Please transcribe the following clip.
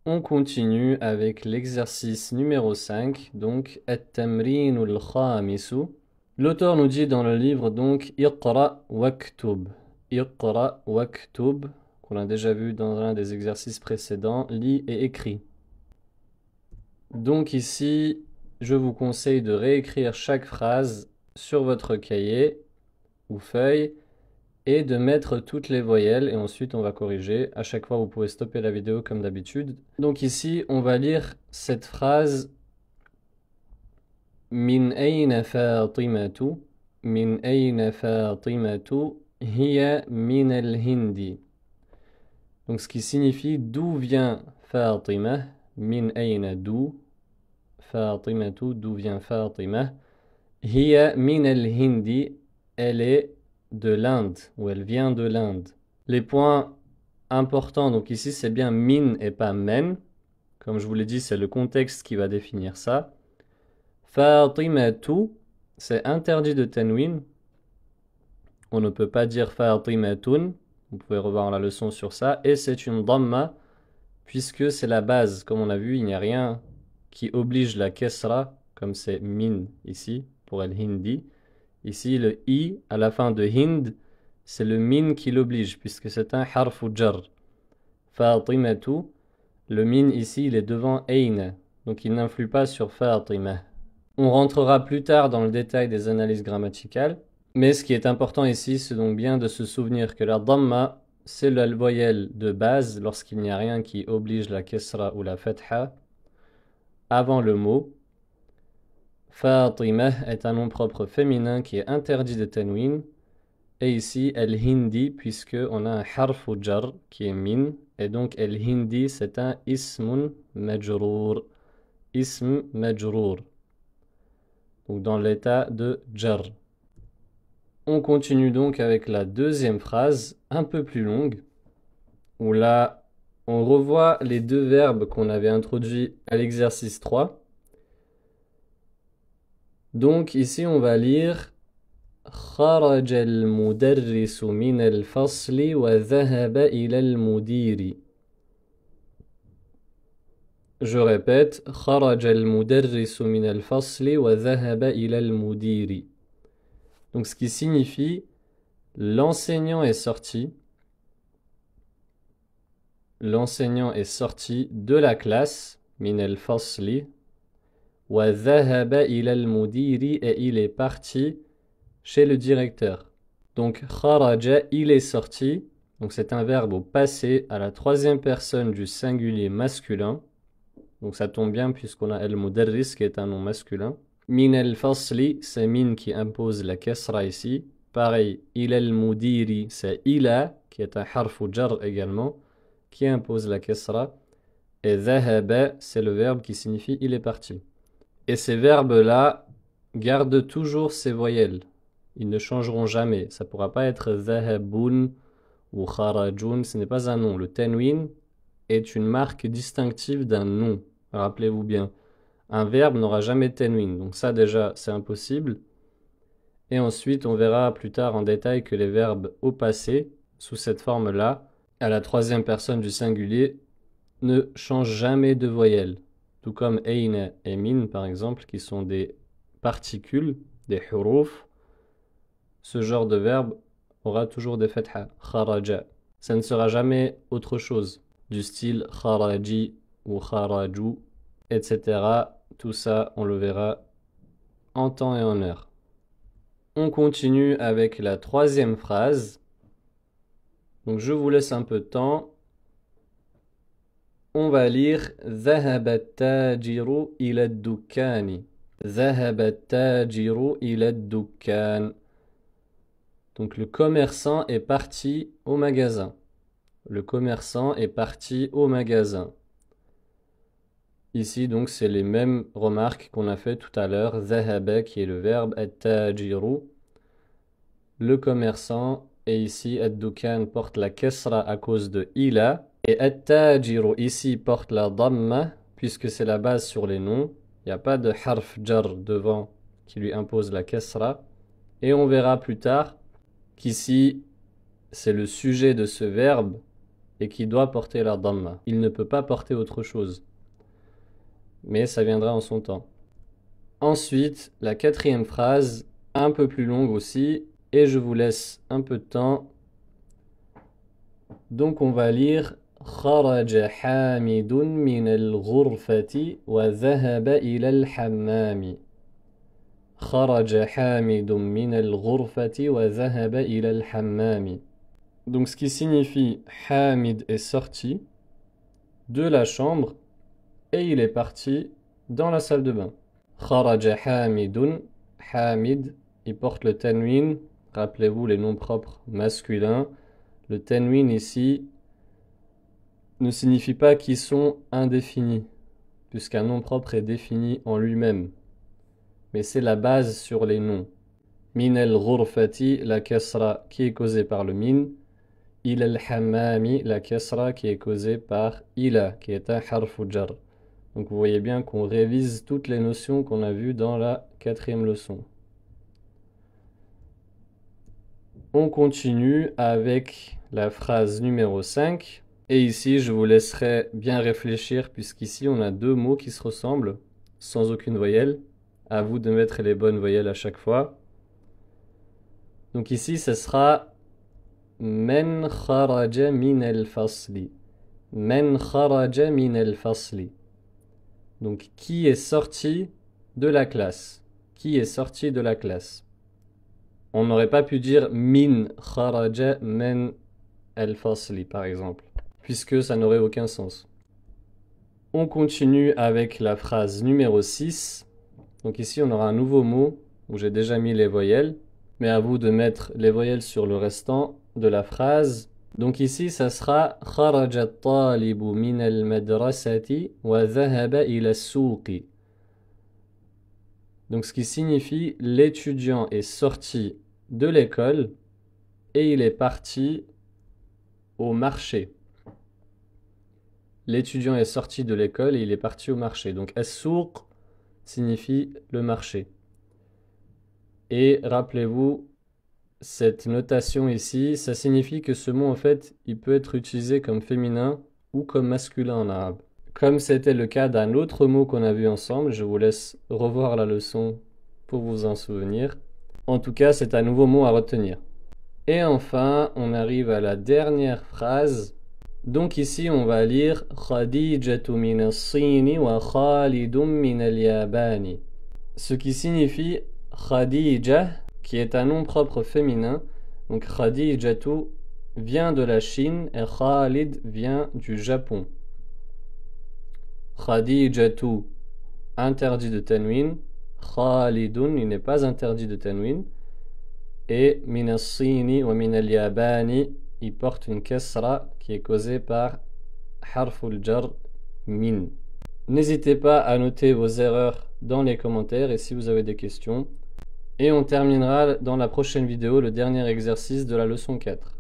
On continue avec l'exercice numéro 5, donc At-Tamrin al-Khamisu. L'auteur nous dit dans le livre donc Iqra waktub. Iqra waktub, qu'on a déjà vu dans l'un des exercices précédents, lis et écris. Donc ici, je vous conseille de réécrire chaque phrase sur votre cahier ou feuille et de mettre toutes les voyelles et ensuite on va corriger. À chaque fois, vous pouvez stopper la vidéo comme d'habitude. Donc ici, on va lire cette phrase Min ayna Fatimatu, min ayna Fatimatu, hiya min al-Hindi. Donc ce qui signifie d'où vient Fatima, min ayna d'où, Fatimatu, d'où vient Fatima, hiya min al-Hindi, elle est de l'Inde, ou elle vient de l'Inde. Les points importants, donc ici c'est bien min et pas men. Comme je vous l'ai dit, c'est le contexte qui va définir ça. Fatimatu, c'est interdit de tanwin. On ne peut pas dire Fatimatun. Vous pouvez revoir la leçon sur ça. Et c'est une dhamma, puisque c'est la base. Comme on a vu, il n'y a rien qui oblige la kesra, comme c'est min ici, pour el hindi. Ici, le i à la fin de hind, c'est le min qui l'oblige, puisque c'est un harfu jar. Fatimatu, le min ici, il est devant ayn, donc il n'influe pas sur Fatima. On rentrera plus tard dans le détail des analyses grammaticales, mais ce qui est important ici, c'est donc bien de se souvenir que la dhamma, c'est la voyelle de base lorsqu'il n'y a rien qui oblige la kesra ou la fatha avant le mot. Fatima est un nom propre féminin qui est interdit de tanwin. Et ici, el-hindi, puisqu'on a un harfu jar qui est min. Et donc, el-hindi, c'est un ismun majrour. Ism majrour. Donc, dans l'état de jar. On continue donc avec la deuxième phrase, un peu plus longue, où là, on revoit les deux verbes qu'on avait introduits à l'exercice 3. Donc ici, on va lire خرج المدرس من الفصل وذهب إلى المدير. Je répète, خرج المدرس من الفصل وذهب إلى المدير. Donc ce qui signifie l'enseignant est sorti. L'enseignant est sorti de la classe, من الفصل, وذهب إلى المدير, et il est parti chez le directeur. Donc, kharaja, il est sorti. Donc, c'est un verbe au passé à la troisième personne du singulier masculin. Donc, ça tombe bien puisqu'on a el-mudarris qui est un nom masculin. Min el-fasli, c'est min qui impose la kesra ici. Pareil, il el-mudiri, c'est ila qui est un harfu jar également qui impose la kesra. Et dhahaba, c'est le verbe qui signifie il est parti. Et ces verbes-là gardent toujours ces voyelles. Ils ne changeront jamais. Ça ne pourra pas être dhahabun ou kharajun. Ce n'est pas un nom. Le tanwin est une marque distinctive d'un nom. Rappelez-vous bien. Un verbe n'aura jamais de tanwin. Donc ça déjà, c'est impossible. Et ensuite, on verra plus tard en détail que les verbes au passé, sous cette forme-là, à la troisième personne du singulier, ne changent jamais de voyelle. Tout comme ayna et min, par exemple, qui sont des particules, des huruf. Ce genre de verbe aura toujours des fatha, kharaja. Ça ne sera jamais autre chose, du style kharaji ou kharaju, etc. Tout ça, on le verra en temps et en heure. On continue avec la troisième phrase. Donc je vous laisse un peu de temps. On va lire ذهب التاجر إلى الدكان. ذهب التاجر إلى الدكان. Donc le commerçant est parti au magasin. Le commerçant est parti au magasin. Ici donc c'est les mêmes remarques qu'on a fait tout à l'heure. ذهب qui est le verbe التاجر. Le commerçant, et ici الدكان porte la kesra à cause de ila. Et التاجر ici porte la dhamma puisque c'est la base sur les noms. Il n'y a pas de harf jar devant qui lui impose la kesra. Et on verra plus tard qu'ici, c'est le sujet de ce verbe et qui doit porter la dhamma. Il ne peut pas porter autre chose. Mais ça viendra en son temps. Ensuite, la quatrième phrase, un peu plus longue aussi, et je vous laisse un peu de temps. Donc on va lire خرج حامد من الغرفة وذهب إلى الحمام. خرج حامد من الغرفة وذهب إلى الحمام. Donc ce qui signifie Hamid est sorti de la chambre et il est parti dans la salle de bain. Kharaja Hamidun. Hamid, il porte le tanwin. Rappelez-vous les noms propres masculins. Le tanwin ici ne signifie pas qu'ils sont indéfinis, puisqu'un nom propre est défini en lui-même. Mais c'est la base sur les noms. Min al-ghurfati, la kasra qui est causée par le min. Il al-hammami, la kasra qui est causée par ila, qui est un harfu jar. Donc vous voyez bien qu'on révise toutes les notions qu'on a vues dans la quatrième leçon. On continue avec la phrase numéro 5. Et ici, je vous laisserai bien réfléchir, puisqu'ici, on a deux mots qui se ressemblent, sans aucune voyelle. À vous de mettre les bonnes voyelles à chaque fois. Donc ici, ce sera Men kharaja min al-fasli. Men kharaja min al-fasli. Donc, qui est sorti de la classe? Qui est sorti de la classe? On n'aurait pas pu dire min kharaja men al-fasli, par exemple, puisque ça n'aurait aucun sens. On continue avec la phrase numéro 6. Donc ici, on aura un nouveau mot où j'ai déjà mis les voyelles, mais à vous de mettre les voyelles sur le restant de la phrase. Donc ici, ça sera خرج الطالب من المدرسة وذهب إلى السوق. Donc ce qui signifie l'étudiant est sorti de l'école et il est parti au marché. L'étudiant est sorti de l'école et il est parti au marché. Donc as-souq signifie le marché. Et rappelez-vous, cette notation ici, ça signifie que ce mot en fait, il peut être utilisé comme féminin ou comme masculin en arabe. Comme c'était le cas d'un autre mot qu'on a vu ensemble, je vous laisse revoir la leçon pour vous en souvenir. En tout cas, c'est un nouveau mot à retenir. Et enfin, on arrive à la dernière phrase. Donc ici, on va lire Khadijatu min as-Sini wa Khalidun min al-Yabani. Ce qui signifie Khadija, qui est un nom propre féminin. Donc Khadijatu vient de la Chine et Khalid vient du Japon. Khadijatu, interdit de tanwin. Khalidun, il n'est pas interdit de tanwin. Et min as-Sini wa min al-Yabani, il porte une kasra qui est causée par harful jar min. N'hésitez pas à noter vos erreurs dans les commentaires et si vous avez des questions. Et on terminera dans la prochaine vidéo le dernier exercice de la leçon 4.